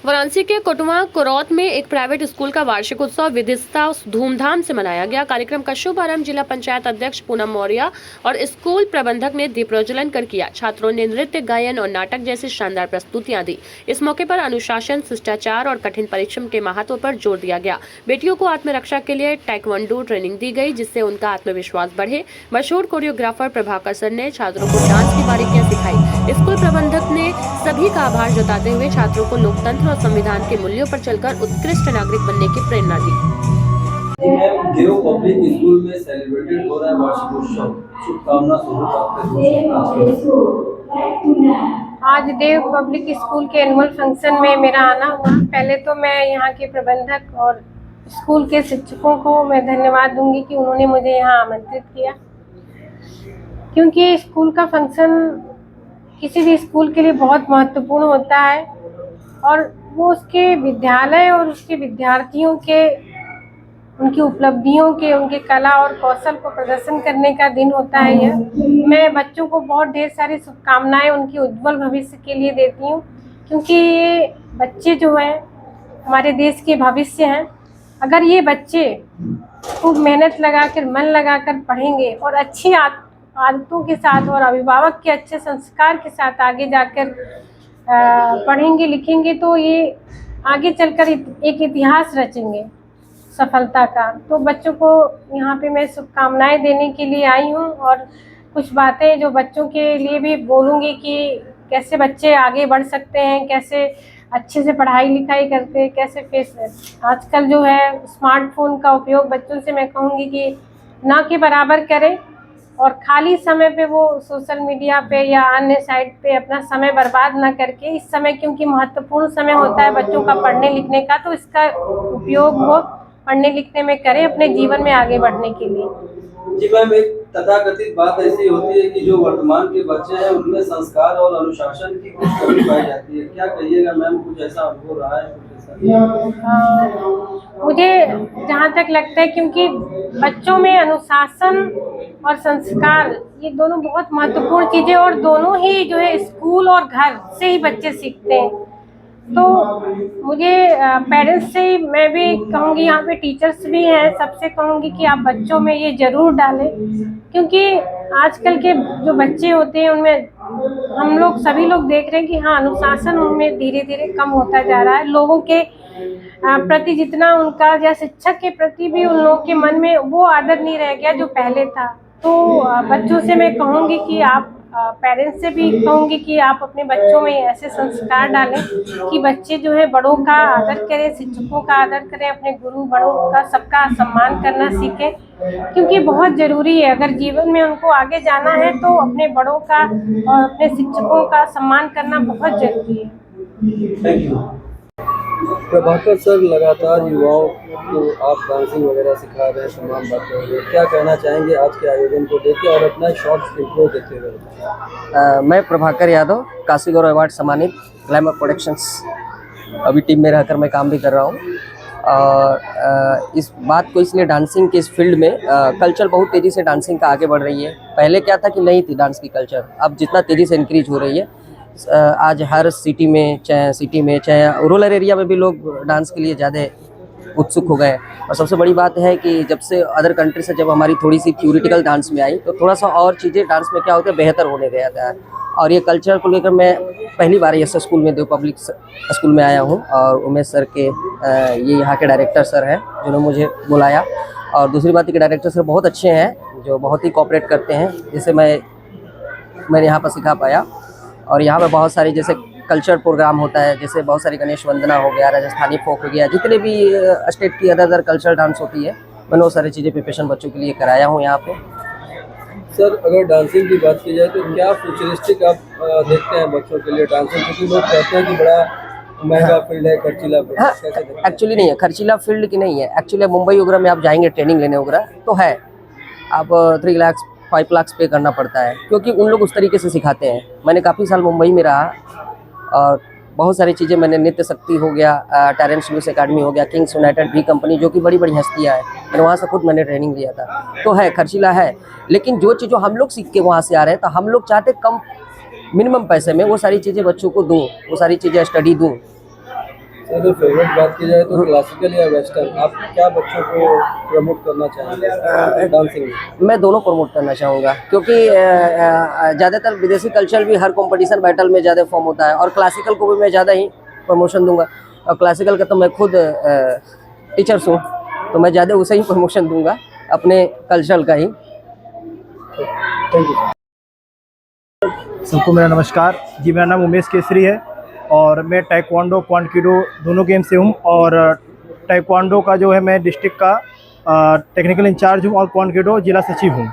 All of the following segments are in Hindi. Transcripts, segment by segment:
वाराणसी के कोटवा कुरौत में एक प्राइवेट स्कूल का वार्षिक उत्सव विधिवता धूमधाम से मनाया गया। कार्यक्रम का शुभारंभ जिला पंचायत अध्यक्ष पूनम मौर्य और स्कूल प्रबंधक ने दीप प्रज्वलन कर किया। छात्रों ने नृत्य, गायन और नाटक जैसी शानदार प्रस्तुतियां दी। इस मौके पर अनुशासन, शिष्टाचार और कठिन परिश्रम के महत्व पर जोर दिया गया। बेटियों को आत्मरक्षा के लिए ताइक्वांडो ट्रेनिंग दी गई, जिससे उनका आत्मविश्वास बढ़े। मशहूर कोरियोग्राफर प्रभाकर सर ने छात्रों को डांस की बारीकियां सिखाई। स्कूल प्रबंधक ने सभी का आभार जताते हुए छात्रों को लोकतंत्र और संविधान के मूल्यों पर चलकर उत्कृष्ट नागरिक बनने की प्रेरणा दी। देव पब्लिक स्कूल में सेलिब्रेटेड हो रहा है वार्षिक उत्सव, शुभकामना आज देव पब्लिक स्कूल के एनुअल फंक्शन में मेरा आना हुआ। पहले तो मैं यहाँ के प्रबंधक और स्कूल के शिक्षकों को मैं धन्यवाद दूंगी कि उन्होंने मुझे यहाँ आमंत्रित किया, क्योंकि स्कूल का फंक्शन किसी भी स्कूल के लिए बहुत महत्वपूर्ण होता है और वो उसके विद्यालय और उसके विद्यार्थियों के, उनकी उपलब्धियों के, उनके कला और कौशल को प्रदर्शन करने का दिन होता है। यह मैं बच्चों को बहुत ढेर सारी शुभकामनाएं उनके उज्जवल भविष्य के लिए देती हूँ, क्योंकि ये बच्चे जो हैं हमारे देश के भविष्य हैं। अगर ये बच्चे खूब मेहनत लगाकर, मन लगाकर पढ़ेंगे और अच्छी आदतों के साथ और अभिभावक के अच्छे संस्कार के साथ आगे जाकर पढ़ेंगे लिखेंगे, तो ये आगे चलकर एक इतिहास रचेंगे सफलता का। तो बच्चों को यहाँ पे मैं शुभकामनाएं देने के लिए आई हूँ और कुछ बातें जो बच्चों के लिए भी बोलूँगी कि कैसे बच्चे आगे बढ़ सकते हैं, कैसे अच्छे से पढ़ाई लिखाई करते हैं, कैसे आजकल जो है स्मार्टफोन का उपयोग बच्चों से मैं कहूँगी कि ना के बराबर करें और खाली समय पे वो सोशल मीडिया पे या अन्य साइट पे अपना समय बर्बाद ना करके, इस समय क्योंकि महत्वपूर्ण समय होता है बच्चों का पढ़ने लिखने का, तो इसका उपयोग वो पढ़ने लिखने में करें अपने जीवन में आगे बढ़ने के लिए। जी मैम, एक तथाकथित बात ऐसी होती है कि जो वर्तमान के बच्चे हैं उनमें संस्कार और अनुशासन की कुछ कमी पाई जाती है, क्या कहिएगा मैम, कुछ ऐसा अनुभव रहा है? मुझे जहाँ तक लगता है, क्योंकि बच्चों में अनुशासन और संस्कार ये दोनों बहुत महत्वपूर्ण चीज़ें और दोनों ही जो है स्कूल और घर से ही बच्चे सीखते हैं। तो मुझे पेरेंट्स से मैं भी कहूँगी, यहाँ पे टीचर्स भी हैं, सबसे कहूँगी कि आप बच्चों में ये ज़रूर डालें, क्योंकि आजकल के जो बच्चे होते हैं उनमें हम लोग सभी लोग देख रहे हैं कि हाँ, अनुशासन उनमें धीरे धीरे कम होता जा रहा है। लोगों के प्रति जितना उनका, या शिक्षक के प्रति भी उन लोगों के मन में वो आदर नहीं रह गया जो पहले था। तो बच्चों से मैं कहूँगी कि आप, पेरेंट्स से भी कहूँगी कि आप अपने बच्चों में ऐसे संस्कार डालें कि बच्चे जो है बड़ों का आदर करें, शिक्षकों का आदर करें, अपने गुरु बड़ों का सबका सम्मान करना सीखें, क्योंकि बहुत ज़रूरी है। अगर जीवन में उनको आगे जाना है तो अपने बड़ों का और अपने शिक्षकों का सम्मान करना बहुत ज़रूरी है। Thank you. प्रभाकर सर, लगातार युवाओं को आप डांसिंग वगैरह सिखा रहे हैं, तमाम बातें हो रही हैं, क्या कहना चाहेंगे आज के आयोजन को देख के और अपना शॉर्ट इंट्रो देते हुए? मैं प्रभाकर यादव, काशी गौरव अवार्ड सम्मानित ग्लैमर प्रोडक्शंस अभी टीम में रहकर मैं काम भी कर रहा हूँ। और इस बात को इसलिए, डांसिंग के इस फील्ड में कल्चर बहुत तेज़ी से डांसिंग का आगे बढ़ रही है। पहले क्या था कि नहीं थी डांस की कल्चर, अब जितना तेज़ी से इंक्रीज हो रही है। आज हर सिटी में, चाहे रूरल एरिया में भी लोग डांस के लिए ज़्यादा उत्सुक हो गए। और सबसे बड़ी बात है कि जब से अदर कंट्री से जब हमारी थोड़ी सी थ्योरेटिकल डांस में आई, तो थोड़ा सा और चीज़ें डांस में क्या होता है, बेहतर होने गया था। और ये कल्चर को लेकर मैं पहली बार ये स्कूल में, देव पब्लिक स्कूल में आया हूँ और उमेश सर के, ये यहाँ के डायरेक्टर सर हैं जिन्होंने मुझे बुलाया। और दूसरी बात है कि डायरेक्टर सर बहुत अच्छे हैं, जो बहुत ही कोऑपरेट करते हैं, जिससे मैंने यहाँ पर सिखा पाया। और यहाँ पे बहुत सारी जैसे कल्चर प्रोग्राम होता है, जैसे बहुत सारी गणेश वंदना हो गया, राजस्थानी फोक हो गया, जितने भी स्टेट की अदर कल्चरल डांस होती है, मैंने वो सारी चीज़ें प्रिपरेशन बच्चों के लिए कराया हूँ यहाँ पे। सर, अगर डांसिंग की बात की जाए तो क्या फ्यूचरिस्टिक आप देखते हैं बच्चों के लिए डांसिंग? क्योंकि लोग कहते हैं कि बड़ा महंगा फील्ड है, खर्चीला फील्ड। हाँ, एक्चुअली नहीं है, खर्चीला फील्ड की नहीं है। एक्चुअली मुंबई वगैरह में आप जाएंगे ट्रेनिंग लेने वगैरह तो है, आप 3 लाख 5 लाख पे करना पड़ता है, क्योंकि उन लोग उस तरीके से सिखाते हैं। मैंने काफ़ी साल मुंबई में रहा और बहुत सारी चीज़ें मैंने, नृत्य शक्ति हो गया, टैलेंट्स म्यूजिक एकेडमी हो गया, किंग्स यूनाइटेड भी कंपनी, जो कि बड़ी बड़ी हस्तियाँ हैं, मैंने वहाँ से खुद मैंने ट्रेनिंग लिया था। तो है, खर्चीला है, लेकिन जो चीज़ जो हम लोग सीख के वहाँ से आ रहे हैं, तो हम लोग चाहते कम मिनिमम पैसे में वो सारी चीज़ें बच्चों को दूँ, वो सारी चीज़ें स्टडी दूँ। अगर फेवरेट बात की जाए तो क्लासिकल या वेस्टर्न, आप क्या बच्चों को प्रमोट करना चाहेंगे डांसिंग में? मैं दोनों प्रमोट करना चाहूँगा, क्योंकि ज़्यादातर विदेशी कल्चर भी हर कंपटीशन बैटल में ज़्यादा फॉर्म होता है, और क्लासिकल को भी मैं ज़्यादा ही प्रमोशन दूंगा। और क्लासिकल का तो मैं खुद टीचर्स हूँ, तो मैं ज़्यादा उसे ही प्रमोशन दूंगा, अपने कल्चरल का ही। Thank you. सबको मेरा नमस्कार जी। मेरा नाम उमेश केसरी है और मैं टाइक्वांडो क्वांटिडो दोनों गेम से हूँ। और टाइक्वांडो का जो है मैं डिस्ट्रिक्ट का टेक्निकल इंचार्ज हूँ और क्वांटिडो जिला सचिव हूँ।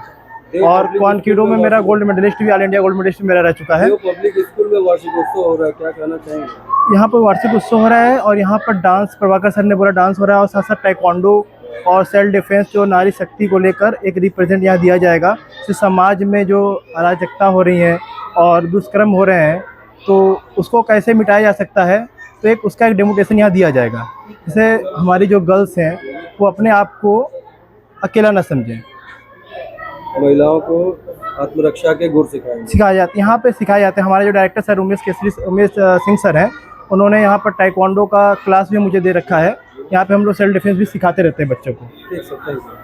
और क्वांटिडो में मेरा गोल्ड मेडलिस्ट भी, ऑल इंडिया गोल्ड मेडलिस्ट मेरा रह चुका है। पब्लिक स्कूल में वार्षिकोत्सव हो रहा है, क्या कहना चाहेंगे? यहाँ पर वार्षिक उत्सव हो रहा है और यहाँ पर डांस, प्रभाकर सर ने बोला डांस हो रहा है, और साथ साथ टाइक्वांडो और सेल्फ डिफेंस जो नारी शक्ति को लेकर एक रिप्रेजेंट यहाँ दिया जाएगा। इससे समाज में जो अराजकता हो रही है और दुष्कर्म हो रहे हैं, तो उसको कैसे मिटाया जा सकता है, तो एक उसका एक डेमोन्स्ट्रेशन यहाँ दिया जाएगा, जिससे हमारी जो गर्ल्स हैं वो अपने आप को अकेला न समझें। महिलाओं को आत्मरक्षा के गुर सिखाए जाते हैं, यहाँ पे सिखाए जाते हैं। हमारे जो director sir Umesh Singh sir हैं, उन्होंने यहाँ पर टाइक्वांडो का क्लास भी मुझे दे रखा है। यहाँ पे हम लोग सेल्फ डिफेंस भी सिखाते रहते हैं बच्चों को। ठीक सर, थैंक यू।